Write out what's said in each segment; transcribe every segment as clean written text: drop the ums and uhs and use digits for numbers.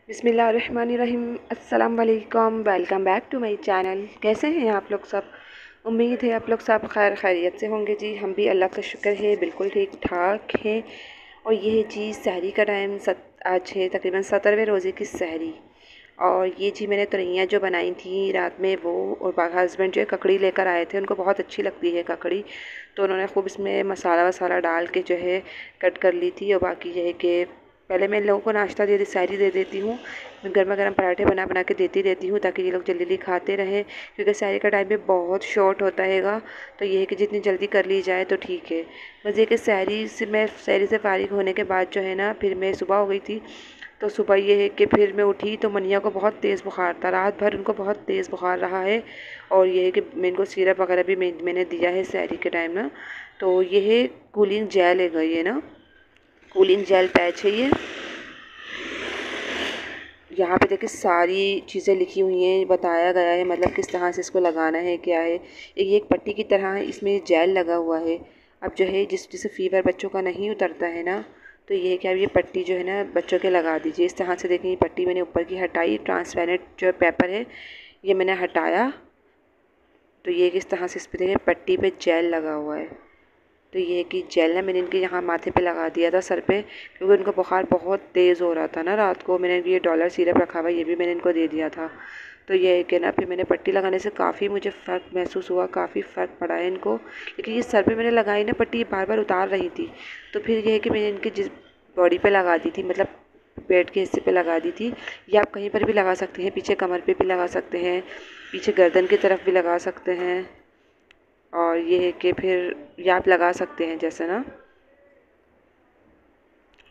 बिस्मिल्लाहिर्रहमानिर्रहीम। अस्सलाम वालेकुम। Welcome back to my channel. कैसे हैं आप लोग सब? उम्मीद है आप लोग सब खैर खैरियत से होंगे जी। हम भी अल्लाह का शुक्र है बिल्कुल ठीक ठाक हैं। और ये है जी सहरी का टाइम। आज है तकरीबन 17वें रोज़े की सहरी। और ये जी मैंने तुरैयाँ जो बनाई थी रात में वो, और हस्बैंड जो है ककड़ी लेकर आए थे, उनको बहुत अच्छी लगती है ककड़ी, तो उन्होंने खूब इसमें मसाला वसाला डाल के जो है कट कर ली थी। और बाकी ये है कि पहले मैं इन लोगों को नाश्ता सहरी दे देती हूँ। मैं गर्मा गर्म पराठे बना बना के देती रहती हूँ ताकि ये लोग जल्दी जल्दी खाते रहें, क्योंकि सहरी का टाइम भी बहुत शॉर्ट होता हैगा। तो ये है कि जितनी जल्दी कर ली जाए तो ठीक है। बस ये कि सहरी से फारिग होने के बाद जो है ना, फिर मैं सुबह हो गई थी। तो सुबह ये है कि फिर मैं उठी तो मनिया को बहुत तेज़ बुखार था, रात भर उनको बहुत तेज़ बुखार रहा है। और ये है कि मैं इनको सिरप वगैरह भी मैंने दिया है सहरी के टाइम ना। तो ये है कूलिंग जेल है, ये ना कूलिंग जेल पैच है ये। यहाँ पे देखिए सारी चीज़ें लिखी हुई हैं, बताया गया है मतलब किस तरह से इसको लगाना है, क्या है। एक पट्टी की तरह है, इसमें जेल लगा हुआ है। अब जो है जिससे फ़ीवर बच्चों का नहीं उतरता है ना, तो ये है कि अब ये पट्टी जो है ना बच्चों के लगा दीजिए। इस तरह से देखें, ये पट्टी मैंने ऊपर की हटाई, ट्रांसपेरेंट जो पेपर है ये मैंने हटाया। तो ये किस तरह से इस पर देखें पट्टी पे जेल लगा हुआ है। तो ये है कि जेल ना मैंने इनके यहाँ माथे पे लगा दिया था, सर पे, क्योंकि उनको बुखार बहुत तेज़ हो रहा था ना रात को। मैंने ये डॉलर सिरप रखा हुआ, ये भी मैंने इनको दे दिया था। तो ये है कि ना फिर मैंने पट्टी लगाने से काफ़ी मुझे फ़र्क महसूस हुआ, काफ़ी फ़र्क पड़ा है इनको। लेकिन ये सर पे मैंने लगाई ना पट्टी, बार बार उतार रही थी। तो फिर ये है कि मैंने इनकी जिस बॉडी पे लगा दी थी, मतलब पेट के हिस्से पे लगा दी थी। या आप कहीं पर भी लगा सकते हैं, पीछे कमर पे भी लगा सकते हैं, पीछे गर्दन की तरफ भी लगा सकते हैं। और ये है कि फिर ये आप लगा सकते हैं जैसे ना।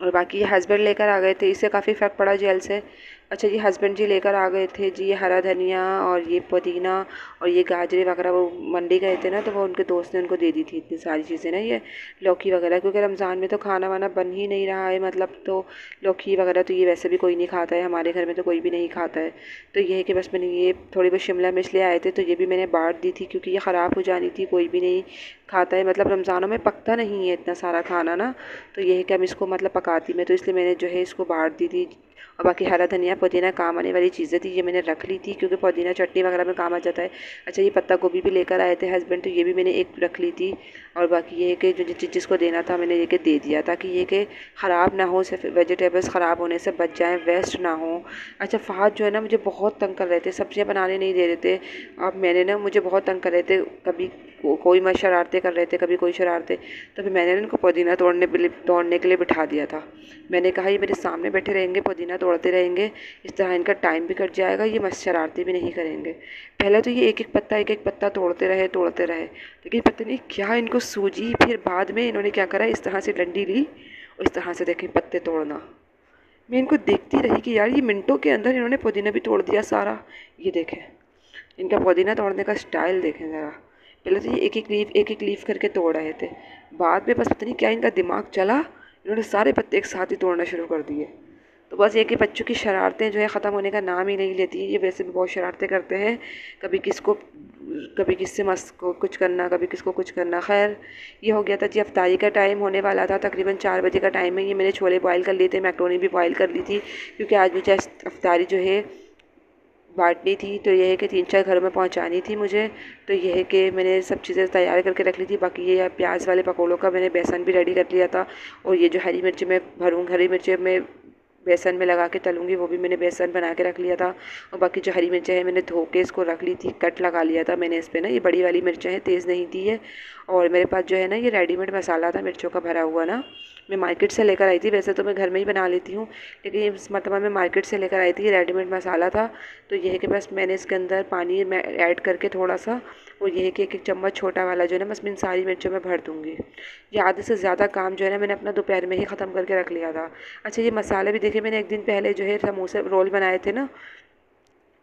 और बाकी ये हस्बैंड लेकर आ गए थे, इससे काफ़ी फ़र्क पड़ा जेल से। अच्छा जी, हस्बैंड जी लेकर आ गए थे जी ये हरा धनिया और ये पुदीना और ये गाजरे वगैरह। वो मंडी गए थे ना, तो वो उनके दोस्त ने उनको दे दी थी इतनी सारी चीज़ें ना, ये लौकी वगैरह, क्योंकि रमज़ान में तो खाना वाना बन ही नहीं रहा है मतलब। तो लौकी वगैरह तो ये वैसे भी कोई नहीं खाता है, हमारे घर में तो कोई भी नहीं खाता है। तो ये है कि बस मैंने ये थोड़ी बहुत शिमला मिर्च ले आए थे, तो ये भी मैंने बांट दी थी, क्योंकि ये ख़राब हो जानी थी, कोई भी नहीं खाता है मतलब। रमज़ानों में पकता नहीं है इतना सारा खाना ना। तो ये है कि हम इसको मतलब पकाती मैं, तो इसलिए मैंने जो है इसको बांट दी थी। और बाकी हरा धनिया पुदीना काम आने वाली चीज़ें थी, ये मैंने रख ली थी, क्योंकि पुदीना चटनी वगैरह में काम आ जाता है। अच्छा, ये पत्ता गोभी भी लेकर आए थे हस्बैंड, तो ये भी मैंने एक रख ली थी। और बाकी ये है कि जो जिसको देना था मैंने ये कि दे दिया, ताकि ये कि ख़राब ना हो, सिर्फ वेजिटेबल्स ख़राब होने से बच जाएँ, वेस्ट ना हो। अच्छा, फ़हद जो है ना मुझे बहुत तंग कर रहे थे, सब्ज़ियाँ बनाने नहीं दे रहे थे। अब मैंने ना, मुझे बहुत तंग कर रहे थे, कभी कोई शरारतें कर रहे थे, कभी कोई शरारतें। तो फिर मैंने इनको पुदीना तोड़ने के लिए बिठा दिया था। मैंने कहा ये मेरे सामने बैठे रहेंगे, पुदीना तोड़ते रहेंगे, इस तरह इनका टाइम भी कट जाएगा, ये मस्त शरारतें भी नहीं करेंगे। पहले तो ये एक एक पत्ता तोड़ते रहे, लेकिन पता नहीं क्या इनको सूझी। फिर बाद में इन्होंने क्या करा, इस तरह से डंडी ली और इस तरह से देखें पत्ते तोड़ना। मैं इनको देखती रही कि यार ये मिनटों के अंदर इन्होंने पुदीना भी तोड़ दिया सारा। ये देखें इनका पुदीना तोड़ने का स्टाइल देखें ज़रा। पहले तो ये एक एक लीफ करके तोड़ रहे थे, बाद में बस पता नहीं क्या इनका दिमाग चला, इन्होंने सारे पत्ते एक साथ ही तोड़ना शुरू कर दिए। तो बस ये कि बच्चों की शरारतें जो है ख़त्म होने का नाम ही नहीं लेती। ये वैसे भी बहुत शरारतें करते हैं, कभी किससे मस्त को कुछ करना, कभी किसको कुछ करना। खैर, ये हो गया था जी, अफ्तारी का टाइम होने वाला था, तकरीबन 4 बजे का टाइम है। ये मैंने छोले बॉयल कर लिए थे, मैक्रोनी भी बॉयल कर ली थी, क्योंकि आज मुझे अफ्तारी जो है बांटनी थी। तो ये है कि 3-4 घरों में पहुंचानी थी मुझे। तो ये है कि मैंने सब चीज़ें तैयार करके रख ली थी। बाकी ये प्याज वाले पकौड़ों का मैंने बेसन भी रेडी कर लिया था। और ये जो हरी मिर्च मैं हरी मिर्च मैं बेसन में लगा के तलूँगी, वो भी मैंने बेसन बना के रख लिया था। और बाकी जो हरी मिर्चें हैं मैंने धो के इसको रख ली थी, कट लगा लिया था मैंने इस पर ना। ये बड़ी वाली मिर्चें हैं, तेज़ नहीं थी ये। और मेरे पास जो है ना ये रेडीमेड मसाला था मिर्चों का भरा हुआ ना, मैं मार्केट से लेकर आई थी। वैसे तो मैं घर में ही बना लेती हूँ, लेकिन इस मरतबा मैं मार्केट से लेकर आई थी, ये रेडीमेड मसाला था। तो ये है कि बस मैंने इसके अंदर पानी में ऐड करके थोड़ा सा, और ये है कि एक एक चम्मच छोटा वाला जो है ना, बस मैं इन सारी मिर्चों में भर दूँगी। ये आधे से ज़्यादा काम जो है ना मैंने अपना दोपहर में ही ख़त्म करके रख लिया था। अच्छा, ये मसाले भी देखिए, मैंने एक दिन पहले जो है समोसे रोल बनाए थे ना,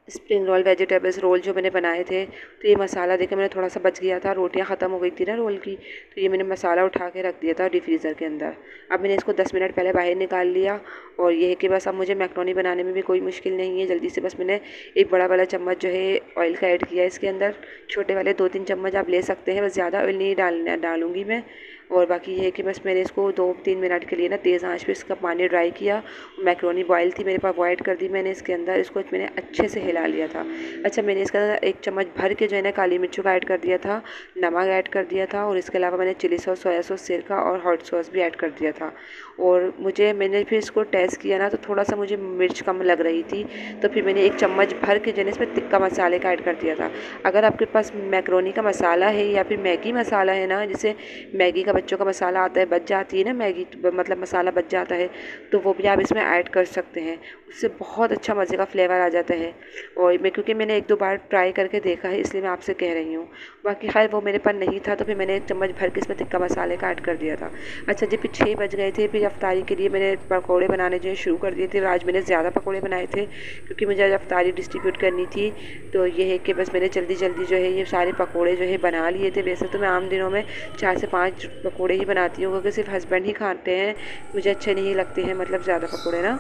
स्प्रिंग रोल वेजिटेबल्स रोल जो मैंने बनाए थे, तो ये मसाला देखिए मैंने थोड़ा सा बच गया था, रोटियां ख़त्म हो गई थी ना रोल की, तो ये मैंने मसाला उठा के रख दिया था डीप फ्रीज़र के अंदर। अब मैंने इसको 10 मिनट पहले बाहर निकाल लिया। और ये है कि बस अब मुझे मैक्रोनी बनाने में भी कोई मुश्किल नहीं है, जल्दी से बस मैंने एक बड़ा वाला चम्मच जो है ऑयल का ऐड किया इसके अंदर। छोटे वाले 2-3 चम्मच आप ले सकते हैं, बस ज़्यादा ऑयल नहीं डालूँगी मैं। और बाकी ये है कि बस मैंने इसको 2-3 मिनट के लिए ना तेज़ आंच पे इसका पानी ड्राई किया। मैक्रोनी बॉयल थी मेरे पास, बॉयल कर दी मैंने इसके अंदर, इसको मैंने अच्छे से हिला लिया था। अच्छा, मैंने इसके अंदर 1 चम्मच भर के जो है ना काली मिर्चों का ऐड कर दिया था, नमक ऐड कर दिया था और इसके अलावा मैंने चिली सॉस, सोया सॉस, सिरका और हॉट सॉस भी ऐड कर दिया था। और मैंने फिर इसको टेस्ट किया ना तो थोड़ा सा मुझे मिर्च कम लग रही थी, तो फिर मैंने 1 चम्मच भर के जो है इसमें तिक्का मसाले का ऐड कर दिया था। अगर आपके पास मैक्रोनी का मसाला है या फिर मैगी मसाला है ना, जैसे मैगी का बच्चों का मसाला आता है, बच जाती है ना मैगी, मतलब मसाला बच जाता है, तो वो भी आप इसमें ऐड कर सकते हैं। उससे बहुत अच्छा मज़े का फ्लेवर आ जाता है। और क्योंकि मैंने 1-2 बार ट्राई करके देखा है, इसलिए मैं आपसे कह रही हूँ। बाकी खैर वो मेरे पास नहीं था, तो फिर मैंने 1 चम्मच भर के इसमें तिक्का मसाले का ऐड कर दिया था। अच्छा जी, फिर 6 बज गए थे, फिर अफ्तारी के लिए मैंने पकौड़े बनाने जो है शुरू कर दिए थे। आज मैंने ज़्यादा पकौड़े बनाए थे क्योंकि मुझे आज अफ्तारी डिस्ट्रीब्यूट करनी थी, तो ये है कि बस मैंने जल्दी जल्दी जो है ये सारे पकौड़े जो है बना लिए थे। वैसे तो मैं आम दिनों में 4 से 5 पकौड़े ही बनाती हूँ, क्योंकि सिर्फ हस्बैंड ही खाते हैं, मुझे अच्छे नहीं लगते हैं मतलब ज़्यादा पकौड़े ना।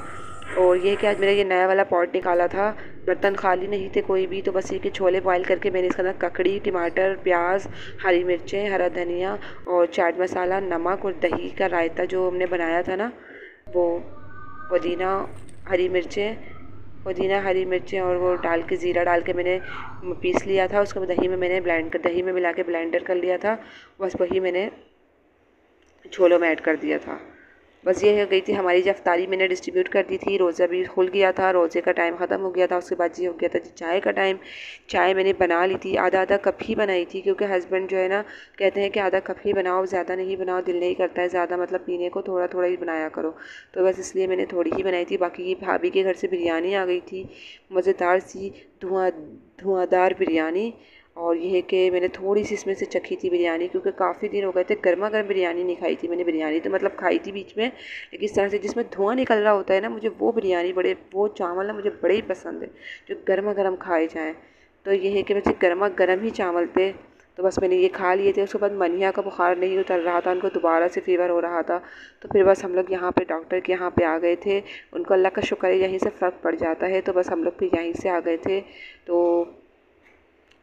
और ये कि आज मेरा ये नया वाला पॉट निकाला था, बर्तन खाली नहीं थे कोई भी, तो बस ये कि छोले बॉयल करके मैंने इसके अंदर ककड़ी, टमाटर, प्याज, हरी मिर्चें, हरा धनिया और चाट मसाला, नमक और दही का रायता जो हमने बनाया था ना, वो पुदीना, हरी मिर्चें, पुदीना, हरी मिर्चें और वो डाल के ज़ीरा डाल के मैंने पीस लिया था। उसको दही में मिला के ब्लेंडर कर लिया था। बस वही मैंने छोलों में ऐड कर दिया था। बस ये हो गई थी हमारी जो अफ्तारी, मैंने डिस्ट्रीब्यूट कर दी थी। रोज़ा भी खुल गया था, रोज़े का टाइम ख़त्म हो गया था। उसके बाद ये हो गया था जी चाय का टाइम। चाय मैंने बना ली थी, आधा आधा कप ही बनाई थी, क्योंकि हस्बैंड जो है ना कहते हैं कि आधा कप ही बनाओ, ज़्यादा नहीं बनाओ, दिल नहीं करता है ज़्यादा मतलब पीने को, थोड़ा थोड़ा ही बनाया करो। तो बस इसलिए मैंने थोड़ी ही बनाई थी। बाकी ये भाभी के घर से बिरयानी आ गई थी, मज़ेदार सी धुआंधार बिरयानी। और ये है कि मैंने थोड़ी सी इसमें से चखी थी बिरयानी, क्योंकि काफ़ी दिन हो गए थे गर्मा गर्म बिरयानी नहीं खाई थी मैंने। बिरयानी तो मतलब खाई थी बीच में, लेकिन इस तरह से जिसमें धुआं निकल रहा होता है ना, मुझे वो बिरयानी वो चावल ना मुझे बड़े ही पसंद है जो गर्मा गर्म खाए जाएँ। तो ये है कि वैसे गर्मा गर्म ही चावल थे, तो बस मैंने ये खा लिए थे। उसके बाद मनिया का बुखार नहीं उतर रहा था, उनको दोबारा से फ़ीवर हो रहा था, तो फिर बस हम लोग यहाँ पे डॉक्टर के यहाँ पे आ गए थे। उनको अल्लाह का शुक्र है यहीं से फ़र्क पड़ जाता है, तो बस हम लोग फिर यहीं से आ गए थे। तो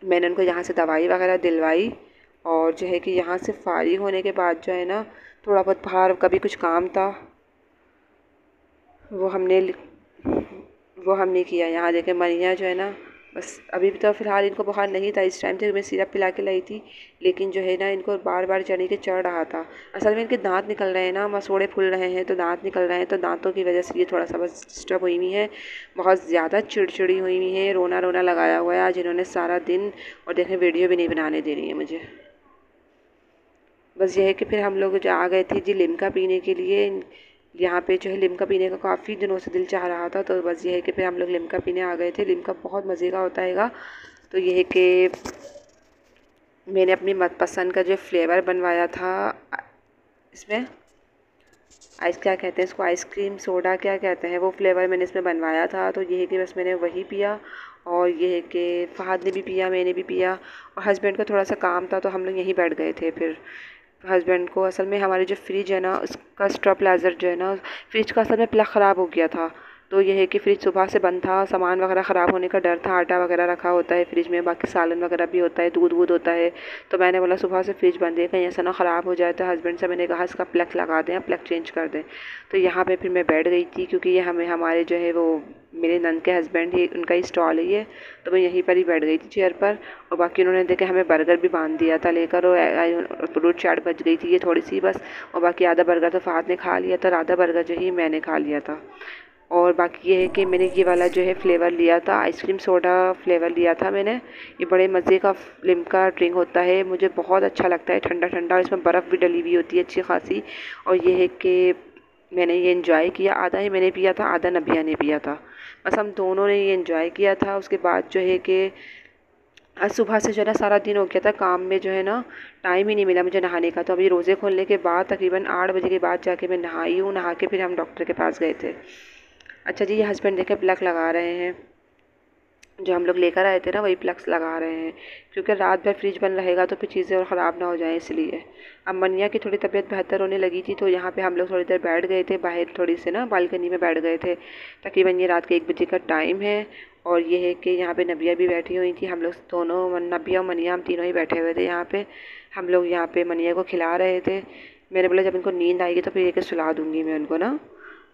मैंने उनको यहाँ से दवाई वगैरह दिलवाई, और जो है कि यहाँ से फारिग होने के बाद जो है ना थोड़ा बहुत बाहर कभी कुछ काम था वो हमने किया। यहाँ देखे मनिया जो है ना, बस अभी भी तो फ़िलहाल इनको बुखार नहीं था इस टाइम, से मैं सिरप पिला के लाई थी, लेकिन जो है ना इनको बार बार चढ़ के चढ़ रहा था। असल में इनके दांत निकल रहे हैं ना, मसूड़े फूल रहे हैं तो दांत निकल रहे हैं, तो दांतों की वजह से ये थोड़ा सा बस डिस्टर्ब हुई हुई है, बहुत ज़्यादा चिड़चिड़ी हुई हुई है, रोना रोना लगाया हुआ है आज इन्होंने सारा दिन। और देखें वीडियो भी नहीं बनाने दे रही है मुझे। बस ये है कि फिर हम लोग जो आ गए थे जी लिम्का पीने के लिए। यहाँ पे जो है लिम्का पीने का काफ़ी दिनों से दिल चाह रहा था, तो बस ये है कि फिर हम लोग लिम्का पीने आ गए थे। लिम्का बहुत मज़े का होता हैगा। तो ये है कि मैंने अपनी पसंद का जो फ्लेवर बनवाया था, इसमें क्या कहते हैं इसको, आइसक्रीम सोडा क्या कहते हैं, वो फ्लेवर मैंने इसमें बनवाया था। तो ये है कि बस मैंने वही पिया, और ये है कि फ़हद ने भी पिया, मैंने भी पिया, और हस्बैंड को थोड़ा सा काम था तो हम लोग यहीं बैठ गए थे। फिर हस्बैंड को असल में हमारी जो फ्रिज है ना उसका स्टेबलाइज़र जो है ना, फ्रिज का असल में प्लग ख़राब हो गया था। तो ये है कि फ्रिज सुबह से बंद था, सामान वगैरह ख़राब होने का डर था, आटा वगैरह रखा होता है फ्रिज में, बाकी सालन वगैरह भी होता है, दूध वूध होता है। तो मैंने बोला सुबह से फ्रिज बंद है, कहीं ऐसा ना ख़राब हो जाए, तो हस्बैंड से मैंने कहा इसका प्लग लगा दें, प्लग चेंज कर दें। तो यहाँ पे फिर मैं बैठ गई थी, क्योंकि ये हमारे जो है वो मेरे नंद के हस्बैंड ही उनका ही स्टॉल है ये, तो मैं यहीं पर ही बैठ गई थी चेयर पर। और बाकी उन्होंने देखे हमें बर्गर भी बांध दिया था लेकर, और फ्रूट चाट बच गई थी ये थोड़ी सी बस, और बाकी आधा बर्गर तो फ़हद ने खा लिया था, और आधा बर्गर जो ही मैंने खा लिया था। और बाकी ये है कि मैंने ये वाला जो है फ्लेवर लिया था, आइसक्रीम सोडा फ्लेवर लिया था मैंने। ये बड़े मज़े का लिम्का ड्रिंक होता है, मुझे बहुत अच्छा लगता है, ठंडा ठंडा, और इसमें बर्फ़ भी डली हुई होती है अच्छी खासी। और ये है कि मैंने ये इन्जॉय किया, आधा ही मैंने पिया था, आधा नबिया ने पिया था, बस हम दोनों ने ये इन्जॉय किया था। उसके बाद जो है कि आज सुबह से जो है ना सारा दिन हो गया था काम में, जो है ना टाइम ही नहीं मिला मुझे नहाने का। तो अभी रोज़े खोलने के बाद तकरीबन 8 बजे के बाद जाके मैं नहाई हूँ, नहा के फिर हम डॉक्टर के पास गए थे। अच्छा जी, ये हस्बैंड देखे प्लग लगा रहे हैं, जो हम लोग लेकर आए थे ना वही प्लग्स लगा रहे हैं, क्योंकि रात भर फ्रिज बंद रहेगा तो फिर चीज़ें और ख़राब ना हो जाएं इसलिए। अब मनिया की थोड़ी तबीयत बेहतर होने लगी थी, तो यहाँ पे हम लोग थोड़ी देर बैठ गए थे बाहर, थोड़ी सी ना बालकनी में बैठ गए थे। तकरीबन ये रात के 1 बजे का टाइम है। और ये है कि यहाँ पे नबिया भी बैठी हुई थी, हम लोग दोनों, नबिया और मनिया, हम तीनों ही बैठे हुए थे यहाँ पे। हम लोग यहाँ पे मनिया को खिला रहे थे। मैंने बोला जब इनको नींद आएगी तो फिर एक सुला दूंगी मैं उनको ना।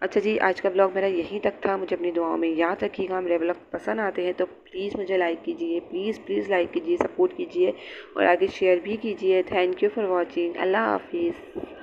अच्छा जी, आज का ब्लॉग मेरा यहीं तक था। मुझे अपनी दुआओं में याद रखिएगा। मेरे ब्लॉग पसंद आते हैं तो प्लीज़ मुझे लाइक कीजिए, प्लीज़ प्लीज़ लाइक कीजिए, सपोर्ट कीजिए और आगे शेयर भी कीजिए। Thank you for watching. अल्लाह हाफिज़।